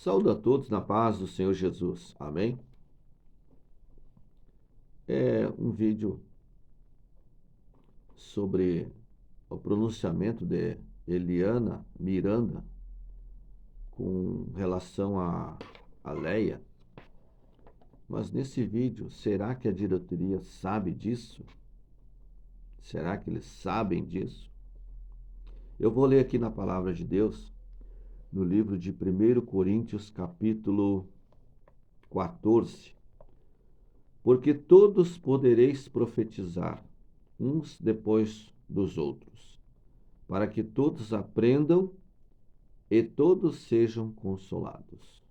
Saúdo a todos na paz do Senhor Jesus. Amém? É um vídeo sobre o pronunciamento de Eliana Miranda com relação a Leia. Mas nesse vídeo, será que a diretoria sabe disso? Será que eles sabem disso? Eu vou ler aqui na palavra de Deus, no livro de 1 Coríntios, capítulo 14. Porque todos podereis profetizar, uns depois dos outros, para que todos aprendam e todos sejam consolados.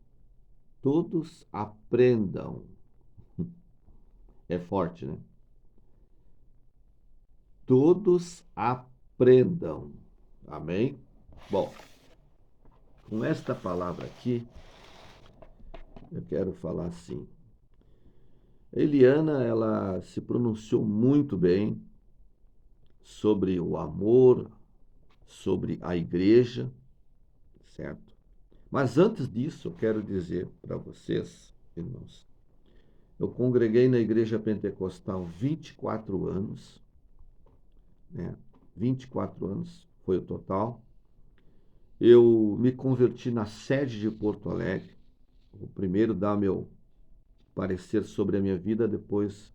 Todos aprendam. É forte, né? Todos aprendam. Amém? Bom, com esta palavra aqui, eu quero falar assim. Eliana, ela se pronunciou muito bem sobre o amor, sobre a igreja, certo? Mas antes disso, eu quero dizer para vocês, irmãos, eu congreguei na Igreja Pentecostal 24 anos, né? 24 anos foi o total. Eu me converti na sede de Porto Alegre. Vou primeiro dar meu parecer sobre a minha vida, depois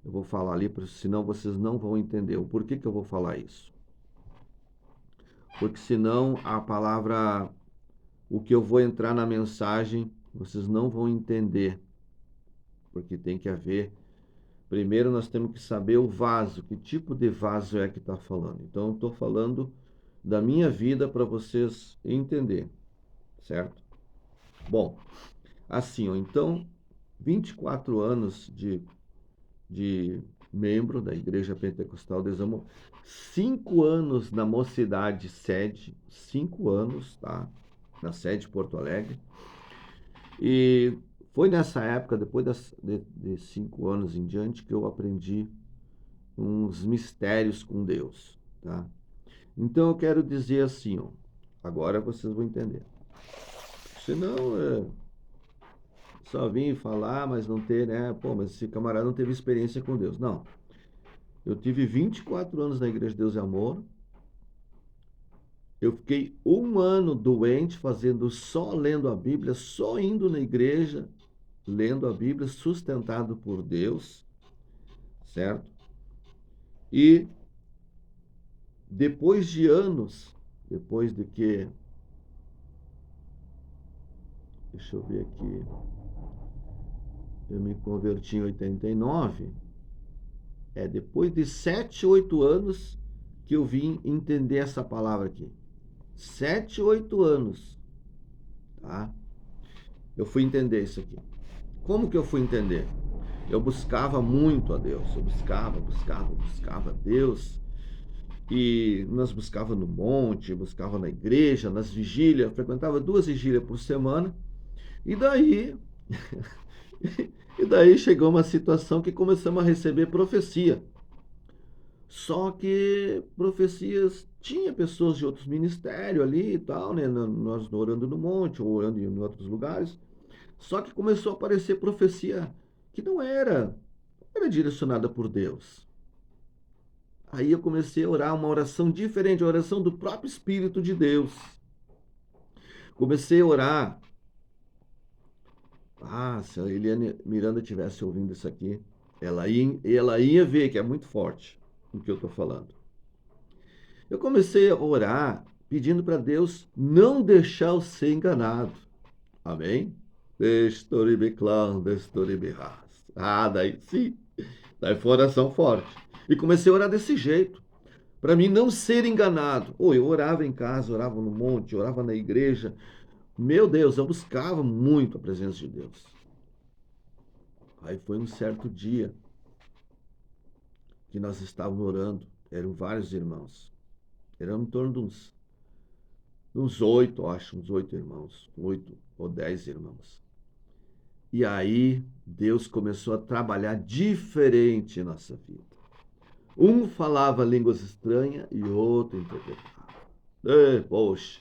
eu vou falar ali, senão vocês não vão entender. O porquê que eu vou falar isso? Porque senão a palavra, o que eu vou entrar na mensagem, vocês não vão entender. Porque tem que haver. Primeiro nós temos que saber o vaso, que tipo de vaso é que está falando. Então eu estou falando da minha vida para vocês entenderem, certo? Bom, assim, ó, então, 24 anos de membro da Igreja Pentecostal de Examo, 5 anos na mocidade sede, 5 anos, tá? Na sede de Porto Alegre. E foi nessa época, depois de 5 anos em diante, que eu aprendi uns mistérios com Deus, tá? Então eu quero dizer assim, ó, agora vocês vão entender. Senão, só vim falar, mas não ter, né? Pô, mas esse camarada não teve experiência com Deus. Não. Eu tive 24 anos na Igreja de Deus e Amor. Eu fiquei 1 ano doente, só lendo a Bíblia, só indo na igreja, lendo a Bíblia, sustentado por Deus, certo? E depois de anos, depois de que, deixa eu ver aqui, eu me converti em 89, depois de 7, 8 anos que eu vim entender essa palavra aqui. 7, 8 anos, tá? Eu fui entender isso aqui. Como que eu fui entender? Eu buscava muito a Deus, eu buscava Deus, e nós buscava no monte, buscava na igreja, nas vigílias, frequentava 2 vigílias por semana, e daí, e daí chegou uma situação que começamos a receber profecia. Só que profecias, tinha pessoas de outros ministérios ali e tal, né? Nós orando no monte, ou orando em outros lugares, só que começou a aparecer profecia que não era direcionada por Deus. Aí eu comecei a orar uma oração diferente, a oração do próprio Espírito de Deus. Comecei a orar. Se a Eliane Miranda estivesse ouvindo isso aqui, ela ia ver que é muito forte o que eu estou falando. Eu comecei a orar pedindo para Deus não deixar eu ser enganado. Amém? Daí sim. Daí foi uma oração forte. E comecei a orar desse jeito, para mim não ser enganado. Eu orava em casa, orava no monte, orava na igreja. Meu Deus, eu buscava muito a presença de Deus. Aí foi um certo dia que nós estávamos orando, eram vários irmãos. Eram em torno de uns 8, acho, uns 8 irmãos, 8 ou 10 irmãos. E aí Deus começou a trabalhar diferente em nossa vida. Um falava línguas estranhas e outro interpretava. Poxa,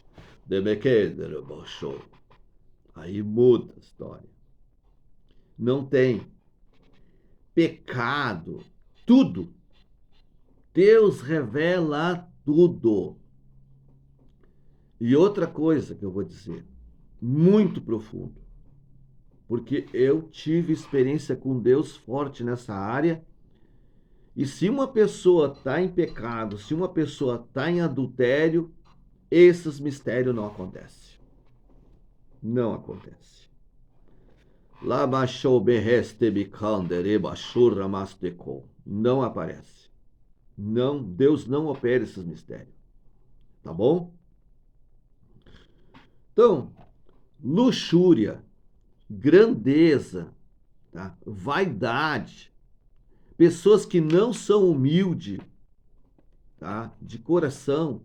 Aí muda a história. Não tem pecado, tudo. Deus revela tudo. E outra coisa que eu vou dizer, muito profundo, porque eu tive experiência com Deus forte nessa área. E se uma pessoa está em pecado, se uma pessoa está em adultério, esses mistérios não acontecem. Não acontece. Não aparece. Não, Deus não opera esses mistérios. Tá bom? Então, luxúria, grandeza, tá? Vaidade, pessoas que não são humildes, tá? De coração,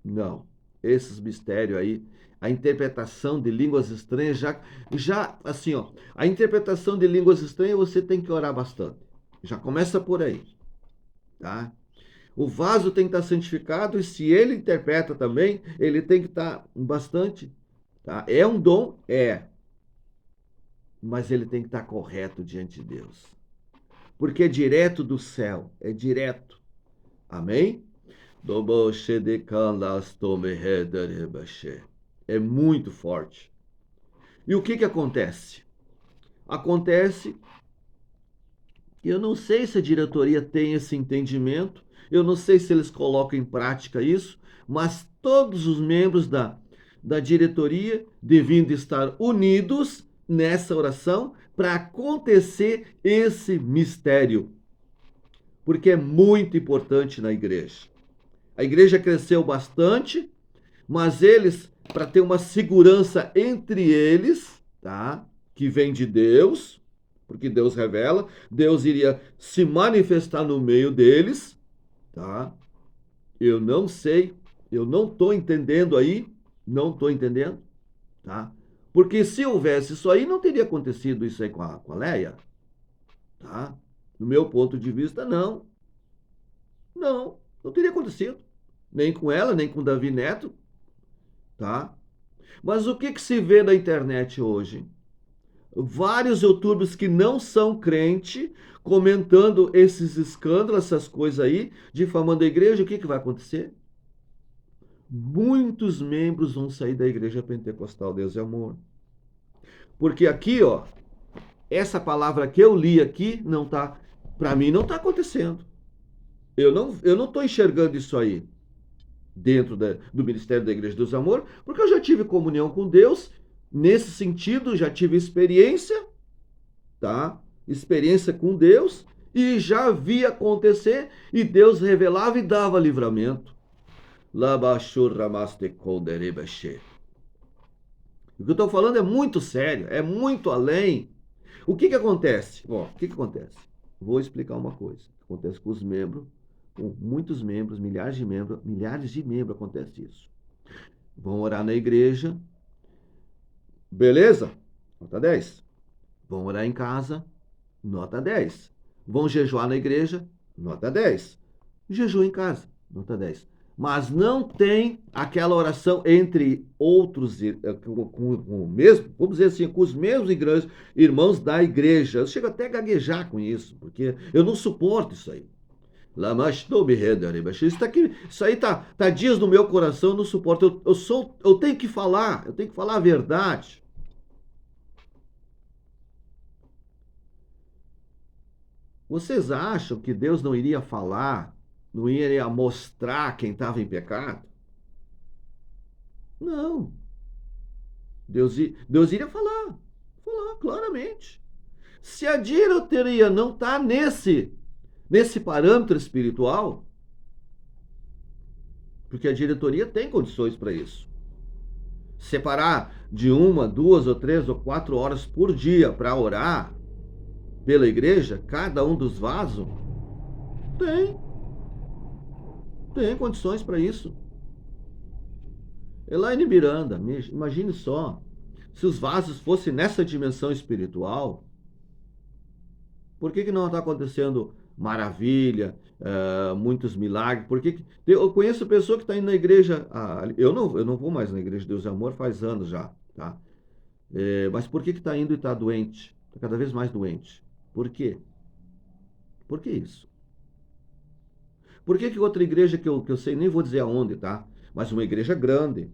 não. Esses mistérios aí, a interpretação de línguas estranhas já assim, ó, a interpretação de línguas estranhas você tem que orar bastante. Já começa por aí, tá? O vaso tem que estar santificado e se ele interpreta também, ele tem que estar bastante, tá? É um dom, mas ele tem que estar correto diante de Deus. Porque é direto do céu, é direto. Amém? É muito forte. E o que acontece? Acontece que eu não sei se a diretoria tem esse entendimento, eu não sei se eles colocam em prática isso, mas todos os membros da diretoria deviam estar unidos nessa oração para acontecer esse mistério. Porque é muito importante na igreja. A igreja cresceu bastante, mas eles, para ter uma segurança entre eles, tá? Que vem de Deus, porque Deus revela, Deus iria se manifestar no meio deles, tá? Eu não sei, eu não estou entendendo aí, não estou entendendo, tá? Porque se houvesse isso aí, não teria acontecido isso aí com a Leia, tá? No meu ponto de vista, não. Não teria acontecido. Nem com ela, nem com Davi Neto, tá? Mas o que se vê na internet hoje? Vários youtubers que não são crente comentando esses escândalos, essas coisas aí, difamando a igreja, o que vai acontecer? Muitos membros vão sair da igreja pentecostal, Deus é amor. Porque aqui, ó, essa palavra que eu li aqui, não tá, para mim não tá acontecendo. Eu não tô enxergando isso aí dentro do ministério da Igreja dos Amor, porque eu já tive comunhão com Deus, nesse sentido, já tive experiência, tá? Experiência com Deus, e já vi acontecer, e Deus revelava e dava livramento. O que eu estou falando é muito sério, é muito além. O que acontece? Bom, o que acontece? Vou explicar uma coisa. Acontece com os membros, com muitos membros, milhares de membros acontece isso. Vão orar na igreja, beleza? Nota 10. Vão orar em casa, nota 10. Vão jejuar na igreja, nota 10. Jejum em casa, nota 10. Mas não tem aquela oração entre outros, com o mesmo, vamos dizer assim, com os mesmos irmãos da igreja. Eu chego até a gaguejar com isso, porque eu não suporto isso aí. Isso aí tá dias no meu coração, eu não suporto. Eu tenho que falar a verdade. Vocês acham que Deus não iria falar, não iria mostrar quem estava em pecado? Não. Deus iria falar claramente. Se a diretoria não está nesse parâmetro espiritual, porque a diretoria tem condições para isso. Separar de 1, 2 ou 3 ou 4 horas por dia para orar pela igreja, cada um dos vasos, tem condições para isso. Elaine Miranda, imagine só, se os vasos fossem nessa dimensão espiritual, por que não está acontecendo maravilha, muitos milagres. Eu conheço pessoa que está indo na igreja, eu não vou mais na igreja de Deus e Amor faz anos já, tá? Mas por que está indo e está doente? Está cada vez mais doente. Por quê? Por que isso? Por que outra igreja que eu sei, nem vou dizer aonde, tá? Mas uma igreja grande.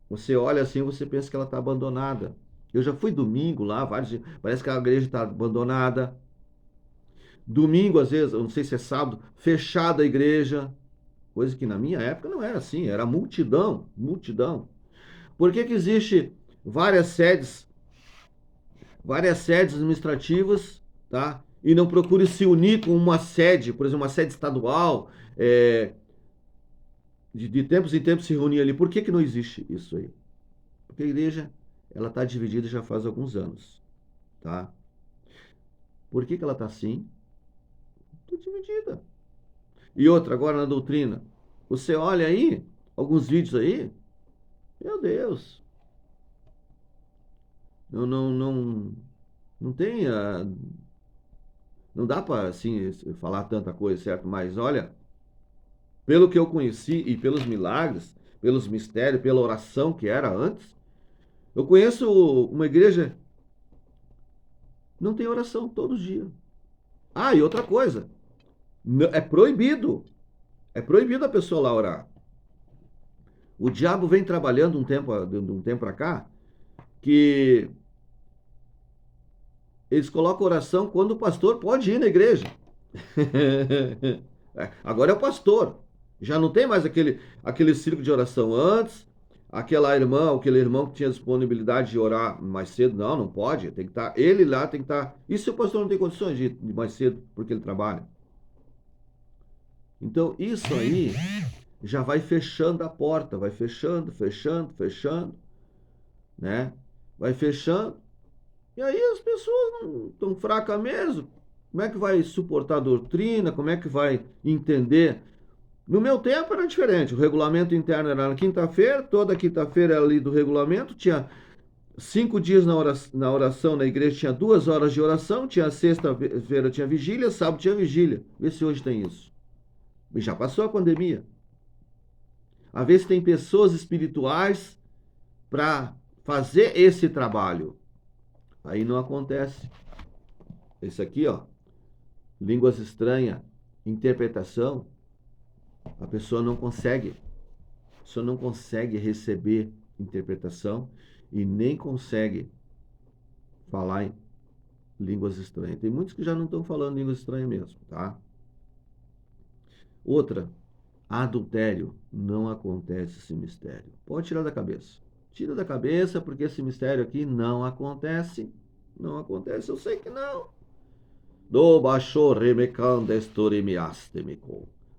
Você olha assim, você pensa que ela está abandonada. Eu já fui domingo lá, parece que a igreja está abandonada. Domingo, às vezes, eu não sei se é sábado, fechada a igreja. Coisa que na minha época não era assim, era multidão, multidão. Por que existe várias sedes administrativas, tá? E não procure se unir com uma sede, por exemplo, uma sede estadual, de tempos em tempos se reunir ali. Por que não existe isso aí? Porque a igreja, ela está dividida já faz alguns anos, tá? Por que ela está assim? Está dividida. E outra, agora na doutrina, você olha aí, alguns vídeos aí, meu Deus, não tem, não dá para assim falar tanta coisa, certo? Mas olha, pelo que eu conheci e pelos milagres, pelos mistérios, pela oração que era antes, eu conheço uma igreja, não tem oração todos os dias. Ah, e outra coisa, é proibido a pessoa lá orar. O diabo vem trabalhando de um tempo para cá, que eles colocam oração quando o pastor pode ir na igreja. Agora é o pastor. Já não tem mais aquele círculo de oração antes. Aquele irmão que tinha disponibilidade de orar mais cedo. Não pode. Tem que estar. Ele lá tem que estar. E se o pastor não tem condições de ir mais cedo porque ele trabalha? Então, isso aí já vai fechando a porta. Vai fechando, fechando, fechando. Né? Vai fechando. E aí as pessoas não estão fracas mesmo. Como é que vai suportar a doutrina? Como é que vai entender? No meu tempo era diferente. O regulamento interno era na quinta-feira, toda quinta-feira era ali do regulamento, tinha 5 dias na oração na igreja, tinha 2 horas de oração, tinha sexta-feira tinha vigília, sábado tinha vigília. Vê se hoje tem isso. E já passou a pandemia. Às vezes tem pessoas espirituais para fazer esse trabalho. Aí não acontece. Esse aqui, ó, línguas estranhas, interpretação, a pessoa não consegue receber interpretação e nem consegue falar em línguas estranhas. Tem muitos que já não estão falando línguas estranhas mesmo, tá? Outra, adultério. Não acontece esse mistério. Pode tirar da cabeça. Tira da cabeça, porque esse mistério aqui não acontece. Não acontece, eu sei que não.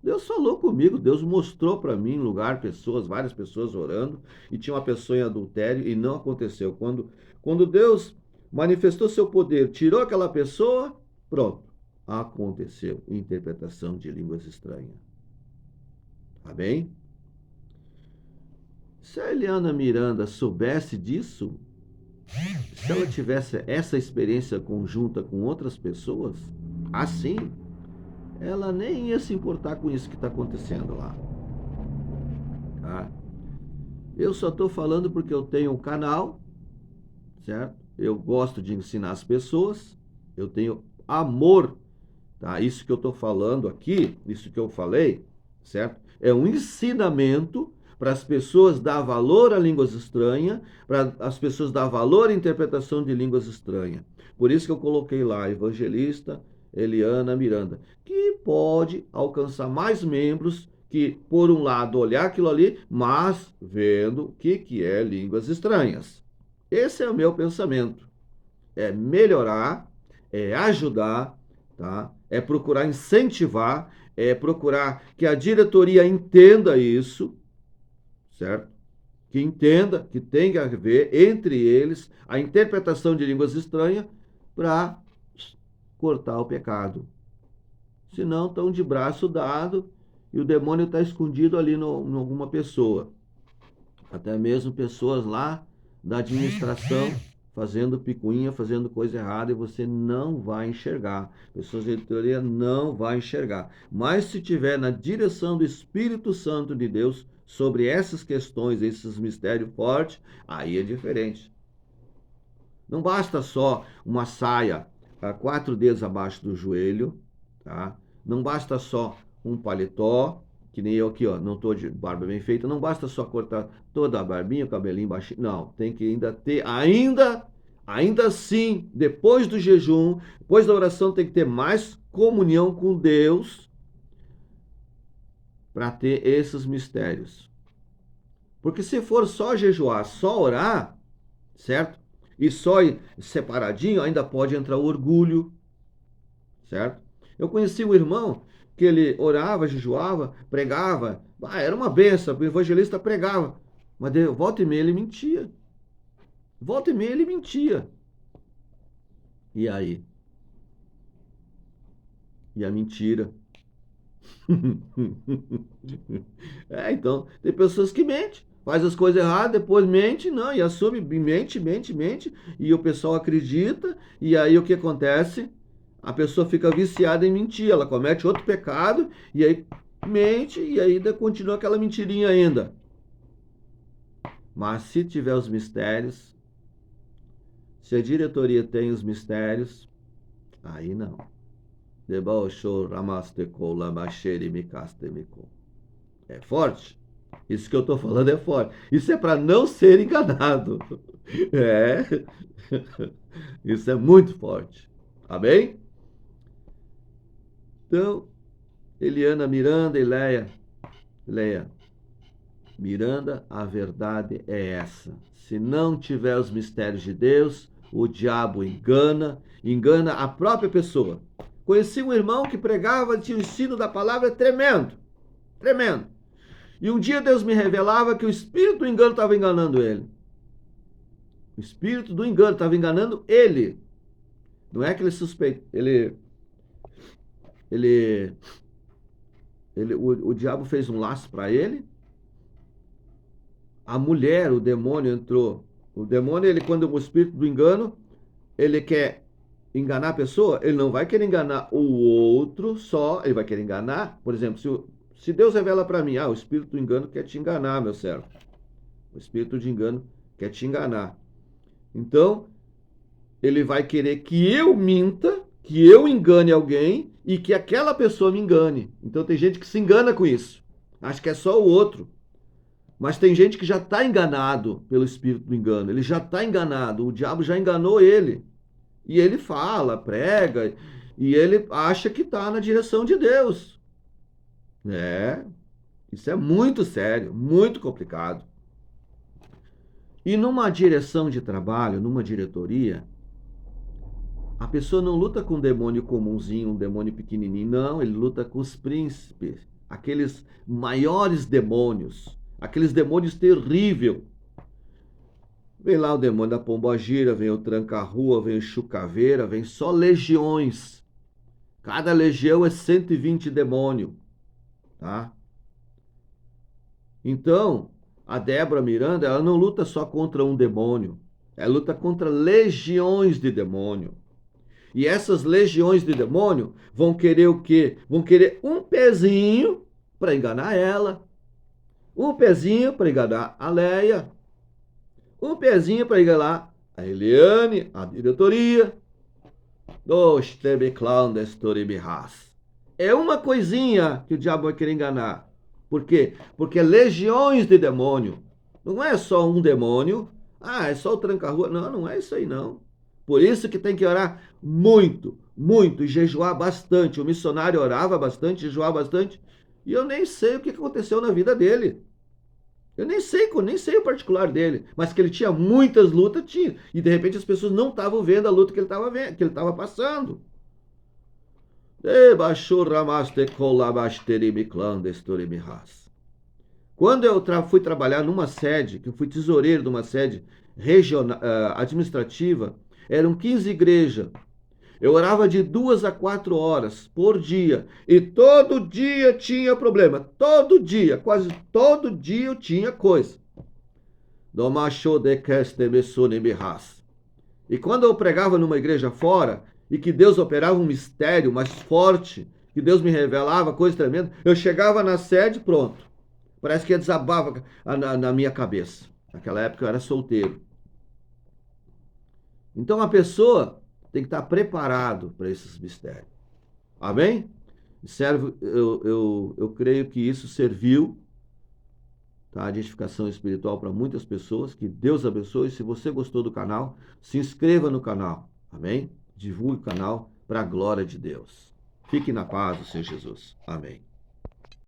Deus falou comigo, Deus mostrou para mim lugar, várias pessoas orando, e tinha uma pessoa em adultério e não aconteceu. Quando Deus manifestou seu poder, tirou aquela pessoa, pronto, aconteceu. Interpretação de línguas estranhas. Tá bem? Se a Eliana Miranda soubesse disso, se ela tivesse essa experiência conjunta com outras pessoas, assim, ela nem ia se importar com isso que está acontecendo lá. Tá? Eu só estou falando porque eu tenho um canal, certo? Eu gosto de ensinar as pessoas, eu tenho amor, tá? Isso que eu estou falando aqui, isso que eu falei, certo? É um ensinamento para as pessoas dar valor a línguas estranhas, para as pessoas dar valor à interpretação de línguas estranhas. Por isso que eu coloquei lá, evangelista Eliana Miranda, que pode alcançar mais membros que, por um lado, olhar aquilo ali, mas vendo o que é línguas estranhas. Esse é o meu pensamento. É melhorar, é ajudar, tá? É procurar incentivar, é procurar que a diretoria entenda isso, certo? Que entenda que tem que haver entre eles a interpretação de línguas estranhas para cortar o pecado. Senão estão de braço dado e o demônio está escondido ali em alguma pessoa. Até mesmo pessoas lá da administração fazendo picuinha, fazendo coisa errada, e você não vai enxergar. Pessoas de teoria não vai enxergar. Mas se tiver na direção do Espírito Santo de Deus sobre essas questões, esses mistérios fortes, aí é diferente. Não basta só uma saia a 4 dedos abaixo do joelho, tá? Não basta só um paletó, que nem eu aqui, ó, não tô de barba bem feita, não basta só cortar toda a barbinha, o cabelinho baixinho, não, tem que ainda ter, ainda assim, depois do jejum, depois da oração, tem que ter mais comunhão com Deus para ter esses mistérios. Porque se for só jejuar, só orar, certo? E só separadinho, ainda pode entrar o orgulho, certo? Eu conheci um irmão que ele orava, jejuava, pregava. Era uma benção, o evangelista pregava. Mas de volta e meia ele mentia. Volta e meia ele mentia. E aí? E a mentira? Então, tem pessoas que mentem. Faz as coisas erradas, depois mente, não, e assume, mente, e o pessoal acredita, e aí o que acontece? A pessoa fica viciada em mentir, ela comete outro pecado, e aí mente, e ainda continua aquela mentirinha ainda. Mas se tiver os mistérios, se a diretoria tem os mistérios, aí não. É forte. Isso que eu estou falando é forte. Isso é para não ser enganado. É. Isso é muito forte. Amém? Então, Eliana, Miranda e Leia, Miranda, a verdade é essa. Se não tiver os mistérios de Deus, o diabo engana a própria pessoa. Conheci um irmão que pregava, tinha o ensino da palavra tremendo. E um dia Deus me revelava que o espírito do engano estava enganando ele. O espírito do engano estava enganando ele. Não é que ele suspeita. O diabo fez um laço para ele. A mulher, o demônio entrou. O demônio, quando o espírito do engano, ele quer enganar a pessoa, ele não vai querer enganar o outro só, ele vai querer enganar, por exemplo, se Deus revela para mim, o espírito do engano quer te enganar, meu servo. O espírito de engano quer te enganar. Então, ele vai querer que eu minta, que eu engane alguém e que aquela pessoa me engane. Então, tem gente que se engana com isso. Acha que é só o outro. Mas tem gente que já está enganado pelo espírito do engano. Ele já está enganado. O diabo já enganou ele. E ele fala, prega, e ele acha que está na direção de Deus. Isso é muito sério, muito complicado. E numa direção de trabalho, numa diretoria, a pessoa não luta com um demônio comumzinho, um demônio pequenininho, não, ele luta com os príncipes, aqueles maiores demônios, aqueles demônios terríveis. Vem lá o demônio da pombogira, vem o tranca-rua, vem o chucaveira, vem só legiões. Cada legião é 120 demônios, tá? Então, a Débora Miranda, ela não luta só contra um demônio, ela luta contra legiões de demônio. E essas legiões de demônio vão querer o quê? Vão querer um pezinho para enganar ela, um pezinho para enganar a Leia, um pezinho para enganar a Eliane, a diretoria. É uma coisinha que o diabo vai querer enganar. Por quê? Porque legiões de demônio. Não é só um demônio. É só o tranca-rua. Não, não é isso aí não. Por isso que tem que orar muito, muito, e jejuar bastante. O missionário orava bastante, jejuava bastante. E eu nem sei o que aconteceu na vida dele. Eu nem sei o particular dele, mas que ele tinha muitas lutas, tinha. E de repente as pessoas não estavam vendo a luta que ele estava vendo, que ele estava passando. Quando eu fui trabalhar numa sede, que eu fui tesoureiro de uma sede regional, administrativa, eram 15 igrejas. Eu orava de 2 a 4 horas por dia. E todo dia tinha problema. Todo dia, quase todo dia eu tinha coisa. E quando eu pregava numa igreja fora, e que Deus operava um mistério mais forte, que Deus me revelava coisa tremenda, eu chegava na sede, pronto. Parece que desabava na minha cabeça. Naquela época eu era solteiro. Então a pessoa tem que estar preparado para esses mistérios. Amém? Serve, eu creio que isso serviu, tá, de edificação espiritual para muitas pessoas. Que Deus abençoe. Se você gostou do canal, se inscreva no canal. Amém? Divulgue o canal para a glória de Deus. Fique na paz do Senhor Jesus. Amém.